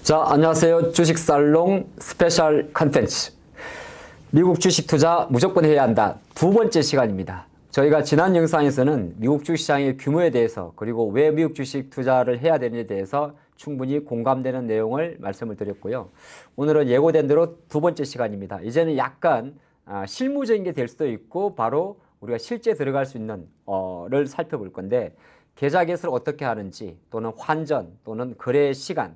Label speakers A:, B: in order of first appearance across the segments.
A: 자, 안녕하세요. 주식살롱 스페셜 컨텐츠. 미국 주식 투자 무조건 해야 한다. 두 번째 시간입니다. 저희가 지난 영상에서는 미국 주식시장의 규모에 대해서 그리고 왜 미국 주식 투자를 해야 되는지에 대해서 충분히 공감되는 내용을 말씀을 드렸고요. 오늘은 예고된 대로 두 번째 시간입니다. 이제는 약간 실무적인 게 될 수도 있고 바로 우리가 실제 들어갈 수 있는 를 살펴볼 건데 계좌 개설을 어떻게 하는지 또는 환전 또는 거래 시간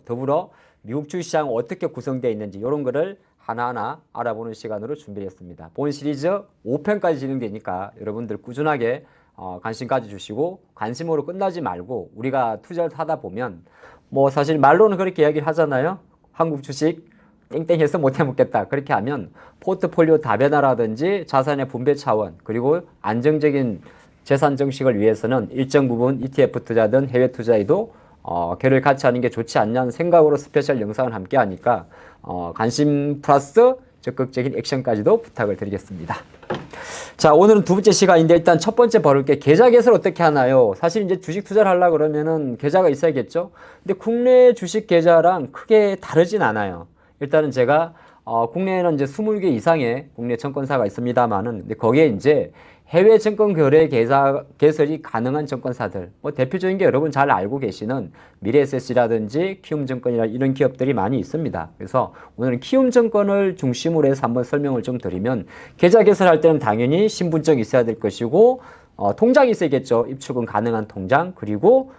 A: 더불어 미국 주식시장 어떻게 구성되어 있는지 이런 거를 하나하나 알아보는 시간으로 준비했습니다. 본 시리즈 5편까지 진행되니까 여러분들 꾸준하게 관심 가져주시고 관심으로 끝나지 말고 우리가 투자를 하다 보면 사실 말로는 그렇게 이야기를 하잖아요. 한국 주식 땡땡해서 못 해먹겠다. 그렇게 하면 포트폴리오 다변화라든지 자산의 분배 차원 그리고 안정적인 재산 정식을 위해서는 일정 부분 ETF 투자든 해외 투자에도 걔를 같이 하는 게 좋지 않냐는 생각으로 스페셜 영상을 함께 하니까 관심 플러스 적극적인 액션까지도 부탁을 드리겠습니다. 자, 오늘은 두 번째 시간인데 일단 첫 번째 벌을게 계좌 개설 어떻게 하나요? 사실 이제 주식 투자를 하려고 그러면은 계좌가 있어야겠죠. 근데 국내 주식 계좌랑 크게 다르진 않아요. 일단은 제가 국내에는 이제 20개 이상의 국내 증권사가 있습니다만은 근데 거기에 이제 해외 증권 거래 계좌 개설이 가능한 증권사들 대표적인 게 여러분 잘 알고 계시는 미래에셋이라든지 키움증권이라 이런 기업들이 많이 있습니다. 그래서 오늘은 키움증권을 중심으로 해서 한번 설명을 좀 드리면 계좌 개설할 때는 당연히 신분증이 있어야 될 것이고 통장이 있어야겠죠. 입출금 가능한 통장 그리고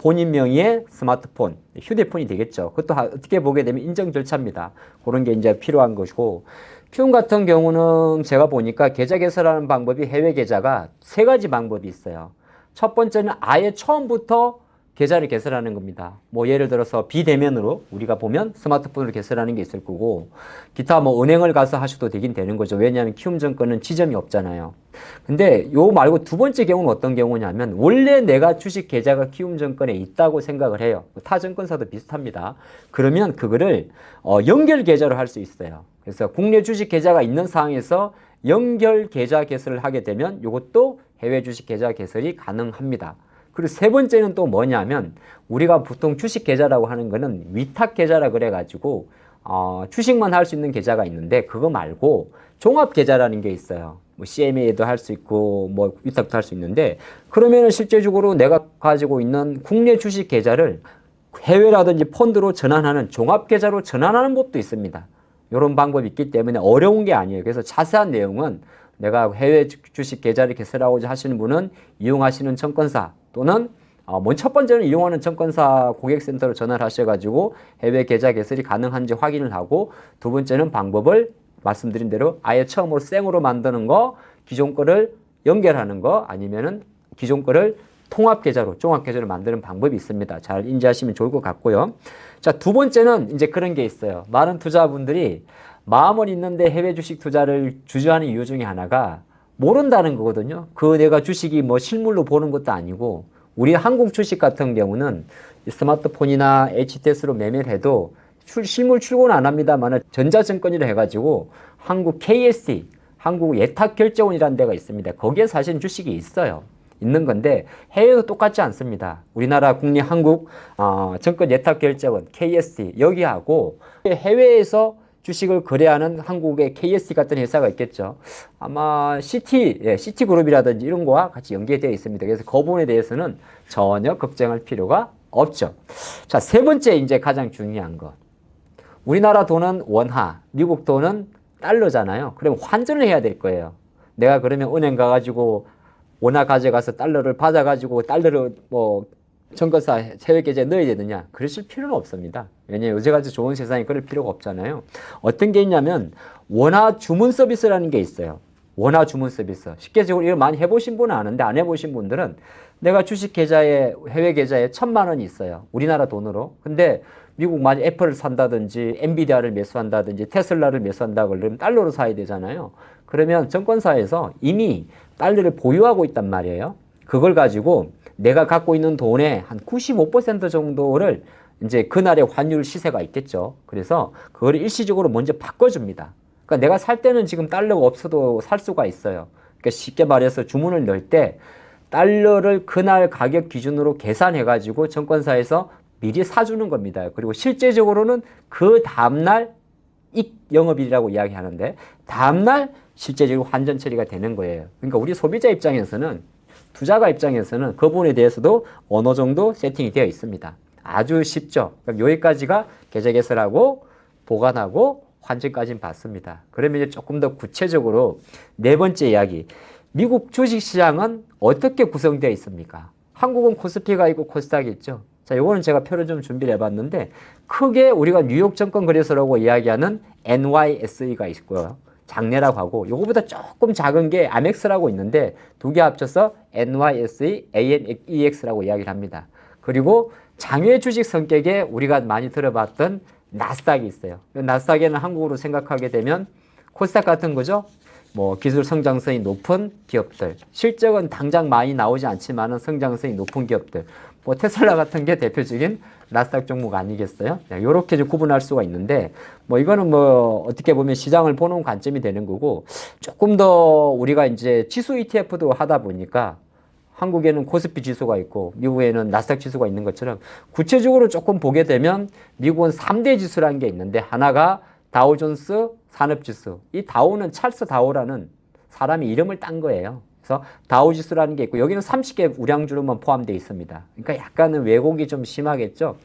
A: 본인 명의의 스마트폰, 휴대폰이 되겠죠. 그것도 어떻게 보게 되면 인증 절차입니다. 그런 게 이제 필요한 것이고 키움 같은 경우는 제가 보니까 계좌 개설하는 방법이 해외 계좌가 세 가지 방법이 있어요. 첫 번째는 아예 처음부터 계좌를 개설하는 겁니다. 예를 들어서 비대면으로 우리가 보면 스마트폰으로 개설하는 게 있을 거고 기타 은행을 가서 하셔도 되긴 되는 거죠. 왜냐하면 키움증권은 지점이 없잖아요. 근데 요 말고 두 번째 경우는 어떤 경우냐면 원래 내가 주식 계좌가 키움증권에 있다고 생각을 해요. 타 증권사도 비슷합니다. 그러면 그거를 연결 계좌로 할 수 있어요. 그래서 국내 주식 계좌가 있는 상황에서 연결 계좌 개설을 하게 되면 이것도 해외 주식 계좌 개설이 가능합니다. 그리고 세 번째는 또 뭐냐면 우리가 보통 주식 계좌라고 하는 거는 위탁 계좌라 그래가지고 주식만 할 수 있는 계좌가 있는데 그거 말고 종합 계좌라는 게 있어요. CMA도 할 수 있고 위탁도 할 수 있는데 그러면은 실제적으로 내가 가지고 있는 국내 주식 계좌를 해외라든지 펀드로 전환하는 종합 계좌로 전환하는 법도 있습니다. 이런 방법이 있기 때문에 어려운 게 아니에요. 그래서 자세한 내용은 내가 해외 주식 계좌를 개설하고자 하시는 분은 이용하시는 증권사 또는 첫 번째는 이용하는 증권사 고객센터로 전화를 하셔가지고 해외 계좌 개설이 가능한지 확인을 하고 두 번째는 방법을 말씀드린 대로 아예 처음으로 생으로 만드는 거 기존 거를 연결하는 거 아니면은 기존 거를 통합 계좌로 종합 계좌로 만드는 방법이 있습니다. 잘 인지하시면 좋을 것 같고요. 자, 두 번째는 이제 그런 게 있어요. 많은 투자분들이 마음은 있는데 해외 주식 투자를 주저하는 이유 중에 하나가 모른다는 거거든요. 내가 주식이 실물로 보는 것도 아니고 우리 한국 주식 같은 경우는 스마트폰이나 HTS로 매매를 해도 실물 출고는 안 합니다만 전자증권이라 해가지고 한국 KST, 한국 예탁결제원이라는 데가 있습니다. 거기에 사실 주식이 있는 건데 해외도 똑같지 않습니다. 우리나라 국내 한국 증권 예탁결제원 KST 여기하고 해외에서 주식을 거래하는 한국의 KST 같은 회사가 있겠죠. 아마 시티그룹이라든지 이런 거와 같이 연계되어 있습니다. 그래서 그 부분에 대해서는 전혀 걱정할 필요가 없죠. 자, 세 번째 이제 가장 중요한 것. 우리나라 돈은 원화, 미국 돈은 달러잖아요. 그러면 환전을 해야 될 거예요. 내가 그러면 은행 가가지고 원화 가져가서 달러를 받아가지고 달러를 증권사 해외 계좌에 넣어야 되느냐? 그러실 필요는 없습니다. 왜냐하면 요새같이 좋은 세상에 그럴 필요가 없잖아요. 어떤 게 있냐면 원화 주문 서비스라는 게 있어요. 원화 주문 서비스. 쉽게 이거 많이 해보신 분은 아는데 안 해보신 분들은 내가 주식 계좌에 해외 계좌에 1,000만 원이 있어요. 우리나라 돈으로. 근데 미국 만약 애플을 산다든지 엔비디아를 매수한다든지 테슬라를 매수한다 그러면 달러로 사야 되잖아요. 그러면 증권사에서 이미 달러를 보유하고 있단 말이에요. 그걸 가지고 내가 갖고 있는 돈의 한 95% 정도를 이제 그날의 환율 시세가 있겠죠. 그래서 그걸 일시적으로 먼저 바꿔줍니다. 그러니까 내가 살 때는 지금 달러가 없어도 살 수가 있어요. 그러니까 쉽게 말해서 주문을 넣을 때 달러를 그날 가격 기준으로 계산해가지고 증권사에서 미리 사주는 겁니다. 그리고 실제적으로는 그 다음날 영업일이라고 이야기하는데 다음날 실제적으로 환전 처리가 되는 거예요. 그러니까 우리 소비자 입장에서는 투자가 입장에서는 그 부분에 대해서도 어느 정도 세팅이 되어 있습니다. 아주 쉽죠. 그럼 여기까지가 계좌 개설하고 보관하고 환전까지는 봤습니다. 그러면 이제 조금 더 구체적으로 네 번째 이야기. 미국 주식시장은 어떻게 구성되어 있습니까? 한국은 코스피가 있고 코스닥이 있죠. 자, 요거는 제가 표를 좀 준비를 해봤는데 크게 우리가 뉴욕 증권거래소라고 이야기하는 NYSE가 있고요. 장내라고 하고 요거보다 조금 작은 게 아멕스라고 있는데 두 개 합쳐서 NYSE, ANEX라고 이야기를 합니다. 그리고 장외 주식 성격의 우리가 많이 들어봤던 나스닥이 있어요. 나스닥에는 한국으로 생각하게 되면 코스닥 같은 거죠. 뭐 기술 성장성이 높은 기업들, 실적은 당장 많이 나오지 않지만은 성장성이 높은 기업들, 뭐 테슬라 같은 게 대표적인 나스닥 종목 아니겠어요? 이렇게 좀 구분할 수가 있는데, 뭐 이거는 뭐 어떻게 보면 시장을 보는 관점이 되는 거고, 조금 더 우리가 이제 지수 ETF도 하다 보니까 한국에는 코스피 지수가 있고 미국에는 나스닥 지수가 있는 것처럼 구체적으로 조금 보게 되면 미국은 3대 지수라는 게 있는데 하나가 다우존스 산업지수. 이 다우는 찰스 다우라는 사람이 이름을 딴 거예요. 그래서 다우지수라는 게 있고 여기는 30개 우량주로만 포함되어 있습니다. 그러니까 약간은 왜곡이 좀 심하겠죠.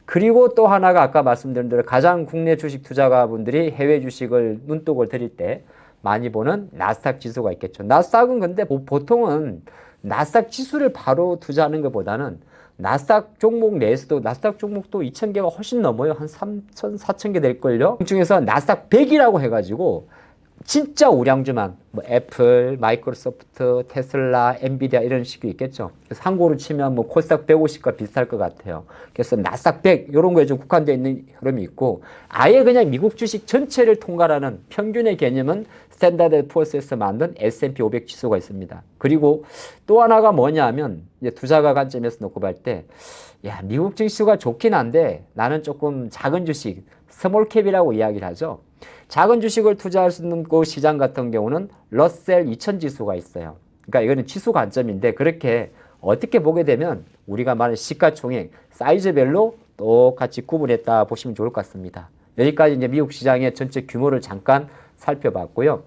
A: 그리고 또 하나가 아까 말씀드린 대로 가장 국내 주식 투자가분들이 해외 주식을 눈독을 들일 때 많이 보는 나스닥 지수가 있겠죠. 나스닥은 근데 보통은 나스닥 지수를 바로 투자하는 것보다는 나스닥 종목 내에서도 나스닥 종목도 2,000개가 훨씬 넘어요. 한 3,000, 4,000개 될걸요. 그 중에서 나스닥 100이라고 해가지고 진짜 우량주만 뭐 애플, 마이크로소프트, 테슬라, 엔비디아 이런 식이 있겠죠. 그래서 한국으로 치면 뭐 코스닥 150과 비슷할 것 같아요. 그래서 나스닥 100 이런 거에 좀 국한되어 있는 흐름이 있고 아예 그냥 미국 주식 전체를 통과하는 평균의 개념은 스탠다드 포어스에서 만든 S&P 500 지수가 있습니다. 그리고 또 하나가 뭐냐면 이제 투자가 관점에서 놓고 볼 때 야, 미국 지수가 좋긴 한데 나는 조금 작은 주식, 스몰캡이라고 이야기를 하죠. 작은 주식을 투자할 수 있는 그 시장 같은 경우는 러셀 2000 지수가 있어요. 그러니까 이거는 지수 관점인데 그렇게 어떻게 보게 되면 우리가 말하는 시가총액, 사이즈별로 똑같이 구분했다 보시면 좋을 것 같습니다. 여기까지 이제 미국 시장의 전체 규모를 잠깐 살펴봤고요.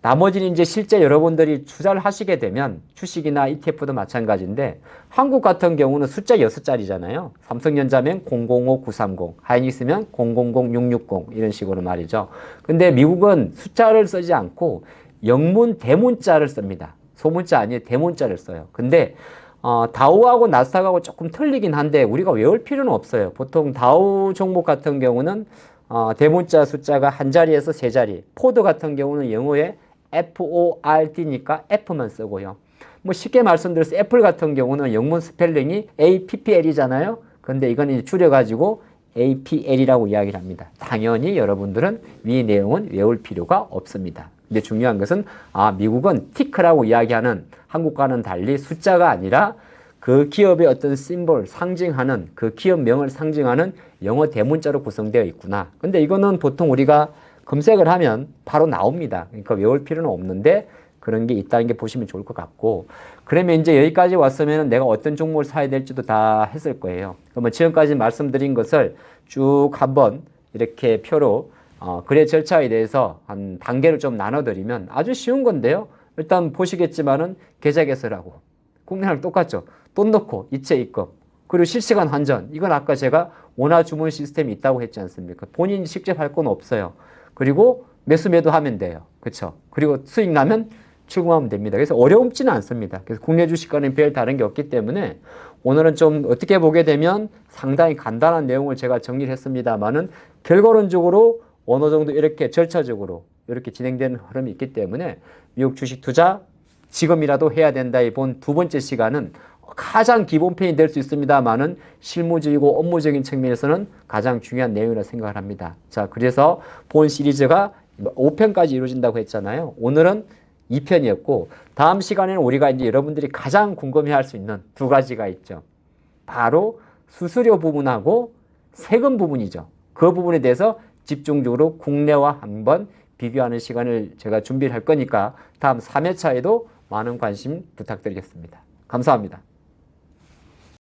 A: 나머지는 이제 실제 여러분들이 투자를 하시게 되면 주식이나 ETF도 마찬가지인데 한국 같은 경우는 숫자 6자리잖아요. 삼성전자면 005930, 하이닉스면 000660 이런 식으로 말이죠. 근데 미국은 숫자를 쓰지 않고 영문 대문자를 씁니다. 소문자 아니에요. 대문자를 써요. 근데 다우하고 나스닥하고 조금 틀리긴 한데 우리가 외울 필요는 없어요. 보통 다우 종목 같은 경우는 대문자 숫자가 한 자리에서 세 자리. 포드 같은 경우는 영어에 FORD니까 F만 쓰고요. 뭐 쉽게 말씀드려서 애플 같은 경우는 영문 스펠링이 APPL이잖아요. 근데 이건 줄여가지고 APL이라고 이야기를 합니다. 당연히 여러분들은 위 내용은 외울 필요가 없습니다. 근데 중요한 것은 미국은 티크라고 이야기하는 한국과는 달리 숫자가 아니라 그 기업의 어떤 심볼, 상징하는 그 기업명을 상징하는 영어 대문자로 구성되어 있구나. 근데 이거는 보통 우리가 검색을 하면 바로 나옵니다. 그러니까 외울 필요는 없는데 그런 게 있다는 게 보시면 좋을 것 같고 그러면 이제 여기까지 왔으면 내가 어떤 종목을 사야 될지도 다 했을 거예요. 그러면 지금까지 말씀드린 것을 쭉 한번 이렇게 표로 거래 절차에 대해서 한 단계를 좀 나눠드리면 아주 쉬운 건데요. 일단 보시겠지만은 계좌 개설하고 국내랑 똑같죠. 돈 넣고 이체 입금 그리고 실시간 환전 이건 아까 제가 원화 주문 시스템이 있다고 했지 않습니까? 본인이 직접 할 건 없어요. 그리고 매수 매도하면 돼요. 그렇죠? 그리고 수익 나면 출금하면 됩니다. 그래서 어려움지는 않습니다. 그래서 국내 주식과는 별 다른 게 없기 때문에 오늘은 좀 어떻게 보게 되면 상당히 간단한 내용을 제가 정리를 했습니다만은 결과론적으로 어느 정도 이렇게 절차적으로 이렇게 진행되는 흐름이 있기 때문에 미국 주식 투자 지금이라도 해야 된다 이번 두 번째 시간은 가장 기본편이 될 수 있습니다만은 실무적이고 업무적인 측면에서는 가장 중요한 내용이라고 생각을 합니다. 자, 그래서 본 시리즈가 5편까지 이루어진다고 했잖아요. 오늘은 2편이었고 다음 시간에는 우리가 이제 여러분들이 가장 궁금해할 수 있는 두 가지가 있죠. 바로 수수료 부분하고 세금 부분이죠. 그 부분에 대해서 집중적으로 국내와 한번 비교하는 시간을 제가 준비를 할 거니까 다음 3회차에도 많은 관심 부탁드리겠습니다. 감사합니다.